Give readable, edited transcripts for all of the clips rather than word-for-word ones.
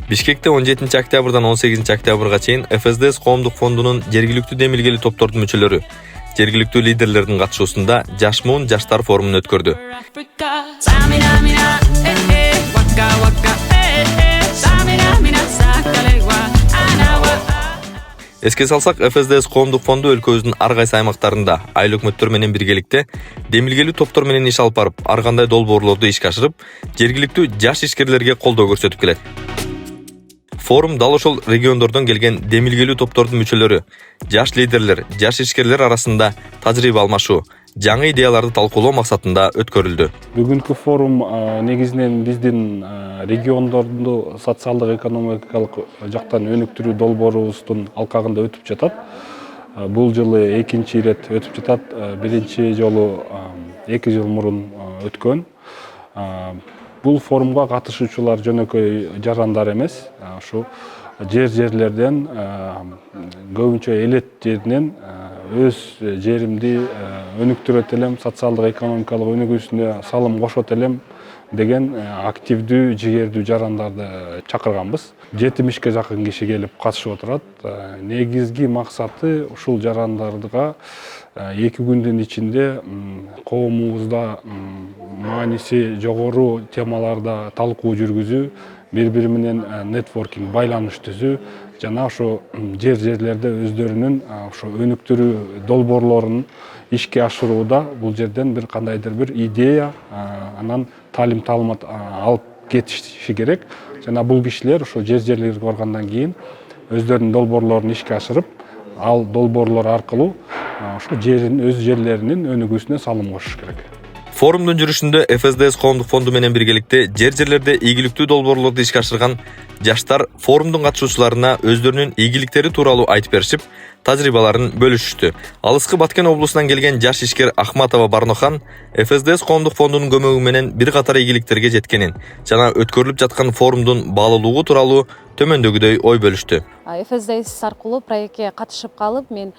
Бишкекте 17 октябрдан 18 октябрга чейин ФСДС коомдук фондунун жергиликтүү демилгелүү топтордун мүчөлөрү жергиликтүү лидерлердин катышуусунда Жаш Муун жаштар форумун өткөрдү. Эске салсак, ФСДС коомдук фонду өлкөбүздүн ар кайсы аймактарында айыл өкмөттөр менен биргеликте демилгелүү топтор менен иш алып барып, ар кандай долбоорлорду ишке ашырып, жергиликтүү жаш ишкерлерге колдоо көрсөтүп келет. Форум дал ошол региондордон келген демилгелүү топтордун мүчөлөрү, жаш лидерлер, жаш ишкерлер арасында тажрыйба алмашуу, жаңы идеяларды талкуулоо максатында өткөрүлдү. Бүгүнкү форум негизинен биздин региондорду социалдык экономикалык жактан өнүктүрүү долбоорубуздун алкагында өтүп жатат. Бул жылы экинчи ирет өтүп жатат. Биринчи жолу 2 жыл мурун өткөн. Бул форумга катышуучулар жөнөкөй жарандар эмес. Ушу жерлерден, көбүнчө элет жеринен өз жеримди өнүктүрөт элем, социалдык экономикалык өнүгүүсүнө салым кошот элем деген активдүү, жигердүү жарандарды чакырганбыз. 70 жакын киши келип катышып отурат. Негизги максаты ушул жарандардыга 2 күндүн ичинде коомубузда мааниси жогору темаларда талкуу жүргүзүү, бири-бири менен нетворкинг, байланыш түзүү жана ошо жерлерде өздөрүнүн ошо өнүктүрүү долбоорлорун ишке ашырууда бул жерден бир кандайдыр бир идея, анан таалим-таалымат алып кетиши керек. Жана бул кишилер ошо жерлерге баргандан кийин өздөрүнүн долбоорлорун ишке ашырып, ал долбоорлор аркылуу ошо өз жерлеринин өнүгүүсүнө салым кошуш керек. Форумдун жүрүшүндө ФСДС коомдук фонду менен биргеликте жерлерде ийгиликтүү долбоорлорду ишке ашырган жаштар форумдун катышуучуларына өздөрүнүн ийгиликтери тууралуу айтып беришип, тажрыйбаларын бөлүшүштү. Алыскы Баткен облусунан келген жаш ишкер Ахматова Барнохан ФСДС коомдук фондунун көмөгү менен бир катар ийгиликтерге жеткенин жана өткөрүлүп жаткан форумдун баалуулугу тууралуу төмөндөгүдөй ой бөлүштү. ФСДС аркылуу проектке катышып калып, мен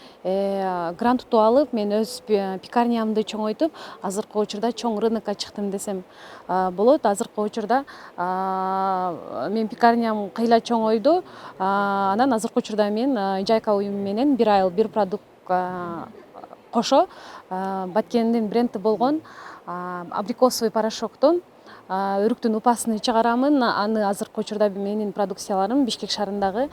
грант утуп алып, мен өз пекарнямды чоңойтуп, азыркы учурда чоң рынокко чыктым десем болот. Азыркы учурда мен пекарням кыйла чоңойду. Анан азыркы учурда мен Жайка уюму менен бир айыл бир продукт кошо Баткендин бренди болгон абрикосовый порошоктун өрүктүн упасын чыгарамын. Аны азыркы учурда менин продукцияларым Бишкек шаарындагы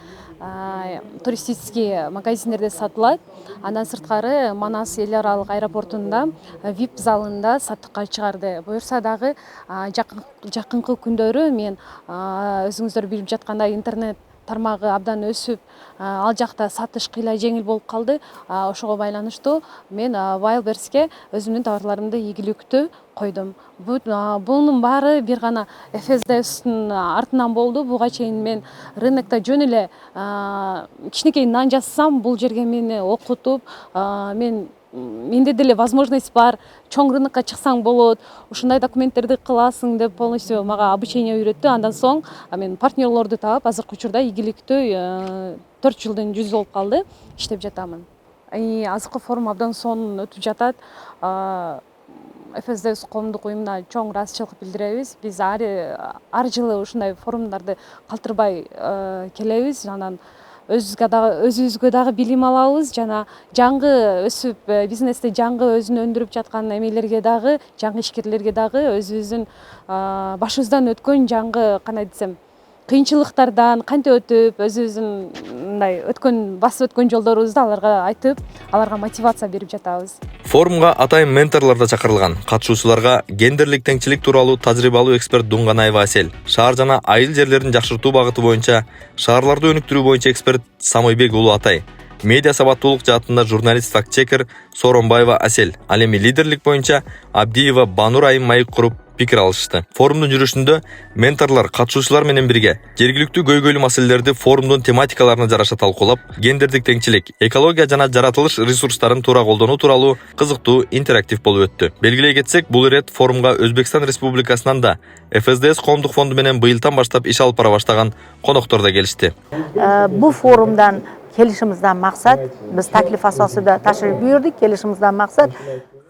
туристический магазиндерде сатылат. Андан сырткары Манас эл аралык аэропортунда VIP залында саттыкка чыгарды. Буюрса дагы жакынкы күндөрү мен өзүңүздөр билип жаткандай интернет тармагы абдан өсүп, ал жакта сатыш кыйла жеңил болуп калды. Ошого байланыштуу мен Wildberriesке өзүмдүн товарларымды ийгиликтүү койдум. Бунун баары бир гана ФСДСтин артынан болду. Буга чейин мен рынокто жөн эле кичинекей нан жасасам, бул жерге мени окутуп, менде деле возможность бар, чоң рынокко чыксаң болот, ушундай документтерди кыласың деп полностью мага обучение үйрөттү. Андан соң мен партнерлорду таап, азыркы учурда ийгиликтүү 4 жылдын жүзү болуп калды, иштеп жатамын. Азыркы форум абдан сонун өтүп жатат. ФСДС коомдук уюмуна чоң ыраазычылык билдиребиз. Биз ар жылы ушундай форумдарды калтырбай келебиз. Анан өзүбүзгө дагы билим алабыз, жана жаңы өсүп бизнесте жаңы өзүн өндүрүп жаткан эмелерге дагы, жаңы ишкерлерге дагы өзүбүздүн башыбыздан өткөн жаңы кандай десем, кыйынчылыктардан кантип өтүп, өзүбүздүн басып өткөн жолдорубузду аларга айтып, аларга мотивация берип жатабыз. Форумга атайын менторлор да чакырылган. Катышуучуларга гендерлик теңчилик тууралуу тажрыйбалуу эксперт Дунганаева Асель, шаар жана айыл жерлерин жакшыртуу багыты боюнча, шаарларды өнүктүрүү боюнча эксперт Самойбек уулу Атай, медиа сабаттуулук жаатында журналист факт-чекер Сооронбаева Асель, ал эми лидерлик боюнча Абдиева Банур айым маек куруп пикир алышты. Форумдун жүрүшүндө менторлор катышуучулар менен бирге жергиликтүү көйгөйлүү маселелерди форумдун тематикаларына жараша талкуулап, гендердик теңчилик, экология жана жаратылыш ресурстарын туура колдонуу тууралуу кызыктуу интерактив болуп өттү. Белгилей кетсек, бул ирет форумга Өзбекстан Республикасынан да ФСДС коомдук фонду менен быйылдан баштап иш алып бара баштаган коноктор да келишти. Бул форумдан келишимизден максат, биз таклиф асосунда ташриф буйрдук. Келишимизден максат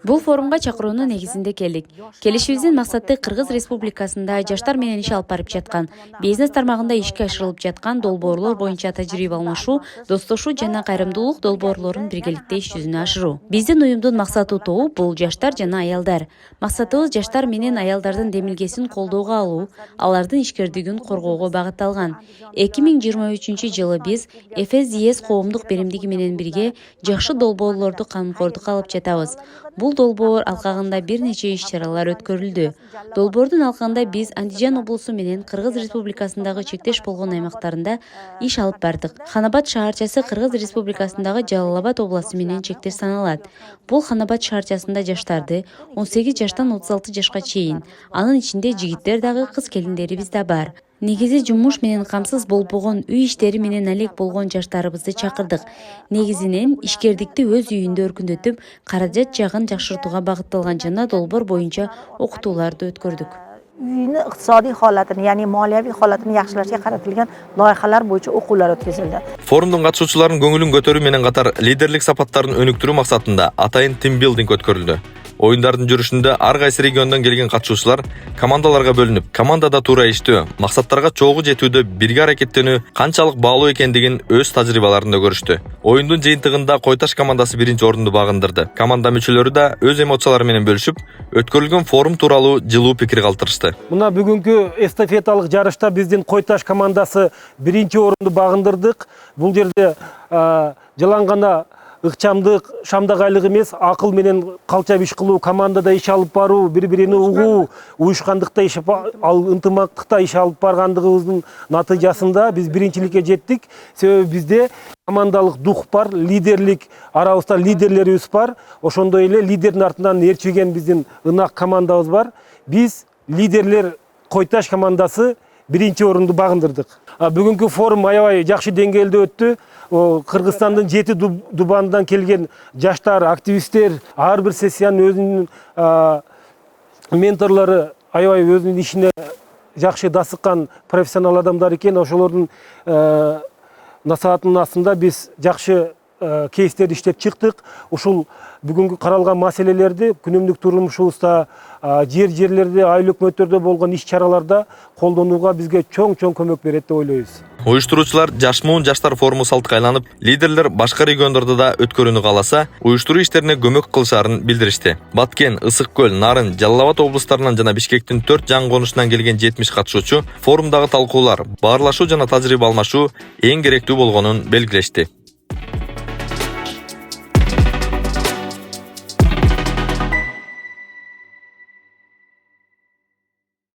Бул форумга чакыруунун негизинде келдик. Келишибиздин максаты Кыргыз Республикасында жаштар менен иш алып барып жаткан, бизнес тармагында ишке ашырылып жаткан долбоорлор боюнча тажрыйба алмашуу, достошуу жана кайрымдуулук долбоорлорун биргеликте иш жүзүнө ашыруу. Биздин уюмдун максаты тоо бул жаштар жана аялдар. Максатыбыз жаштар менен аялдардын демилгесин колдоого алуу, алардын ишкердигин коргоого багытталган. 2023-жылы биз ФСДС коомдук беримдиги менен бирге жакшы долбоорлорду камкордукка алып жатабыз. Бул долбоор алкагында бир нече иш-чаралар өткөрүлдү. Долбоордун алкагында биз Андижан облусу менен Кыргыз Республикасындагы чектеш болгон аймактарында иш алып бардык. Ханабад шаарчасы Кыргыз Республикасындагы Жалал Абад областы менен чектеш саналат. Бул Ханабад шаарчасында жаштарды 18 жаштан 36 жашка чейин, анын ичинде жигиттер дагы, кыз келиндерибиз да бар. Негизи жумуш менен камсыз болбогон, үй иштери менен алек болгон жаштарыбызды чакырдык. Негизинен ишкердикти өз үйүндө өркүндөтүп, каражат жагын жакшыртууга багытталган жана долбоор боюнча окутууларды өткөрдүк. Uyni iqtisodiy holatini, ya'ni moliyaviy holatini yaxshilashga qaratilgan loyihalar bo'yicha o'quvlar o'tkazildi. Форумдун катышуучуларынын көңүлүн көтөрүү менен катар лидерлик сапаттарын өнүктүрүү максатында атайын тимбилдинг өткөрүлдү. Оюндардын жүрүшүндө ар кайсы региондон келген катышуучулар командаларга бөлүнүп, командада туура иштөө, максаттарга чогуу жетүүдө бирге аракеттенүү канчалык баалуу экендигин өз тажрыйбаларында көрүштү. Оюндун жыйынтыгында Койташ командасы биринчи орунду багындырды. Команда мүчөлөрү да өз эмоциялары менен бөлүшүп, өткөрүлгөн форум тууралуу жылуу пикир калтырышты. Мына бүгүнкү эстафеталык жарышта биздин Койташ командасы биринчи орунду багындырдык. Бул жерде жалаң ыкчамдык, шамдагайлык эмес, акыл менен калча иш кылуу, командада иш алып баруу, бири-бирини угуу, уюшкандыкта иш, ынтымактыкта иш алып баргандыгыбыздын натыйжасында биз биринчиликке жеттик. Себеби бизде командалык дух бар, лидерлик, арабызда лидерлерибиз бар. Ошондой эле лидердин артынан ээрчиген биздин ынак командабыз бар. Биз лидерлер Койташ командасы биринчи орунду багындырдык. Бүгүнкү форум аябай жакшы деңгээлде өттү. Кыргызстандын 7 дубанынан келген жаштар, активисттер, ар бир сессиянын өзүнүн менторлору аябай өзүнүн ишине жакшы дасыккан профессионал адамдар экен. Ошолордун насаатынын астында биз жакшы кейстерди иштеп чыктык. Ушул бүгүнкү каралган маселелерди күнүмдүк турмушубузда, жерлерде, айыл өкмөттөрдө болгон иш-чараларда колдонууга бизге чоң көмөк берет деп ойлойбуз. Уюштуруучулар жашмуун жаштар форуму салтка айланып, лидерлер башка региондордо да өткөрүүнү кааласа, уюштуруу иштерине көмөк кылышаарын билдиришти. Баткен, Ысык көл, Нарын, Жалал Абад облустарынан жана Бишкектин 4 жаңы конушунан келген 70 катышуучу форумдагы талкуулар, баарлашуу жана тажрыйба алмашуу эң керектүү болгонун белгилешти.